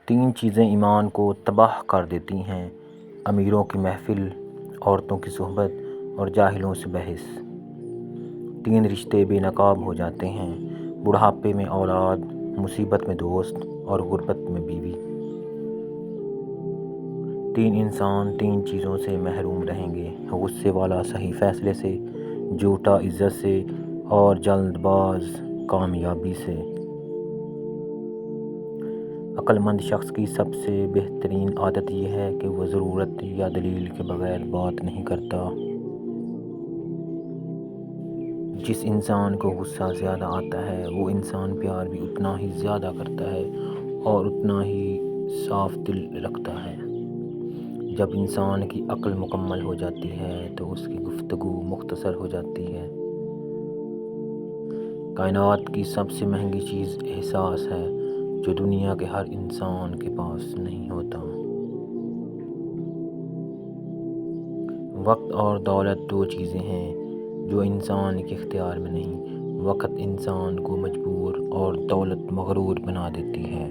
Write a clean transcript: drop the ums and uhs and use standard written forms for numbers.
تین چیزیں ایمان کو تباہ کر دیتی ہیں: امیروں کی محفل، عورتوں کی صحبت اور جاہلوں سے بحث۔ تین رشتے بے نقاب ہو جاتے ہیں: بڑھاپے میں اولاد، مصیبت میں دوست اور غربت میں بیوی۔ تین انسان تین چیزوں سے محروم رہیں گے: غصے والا صحیح فیصلے سے، جھوٹا عزت سے اور جلد باز کامیابی سے۔ عقل مند شخص کی سب سے بہترین عادت یہ ہے کہ وہ ضرورت یا دلیل کے بغیر بات نہیں کرتا۔ جس انسان کو غصہ زیادہ آتا ہے وہ انسان پیار بھی اتنا ہی زیادہ کرتا ہے اور اتنا ہی صاف دل رکھتا ہے۔ جب انسان کی عقل مکمل ہو جاتی ہے تو اس کی گفتگو مختصر ہو جاتی ہے۔ کائنات کی سب سے مہنگی چیز احساس ہے، جو دنیا کے ہر انسان کے پاس نہیں ہوتا۔ وقت اور دولت دو چیزیں ہیں جو انسان کے اختیار میں نہیں۔ وقت انسان کو مجبور اور دولت مغرور بنا دیتی ہے۔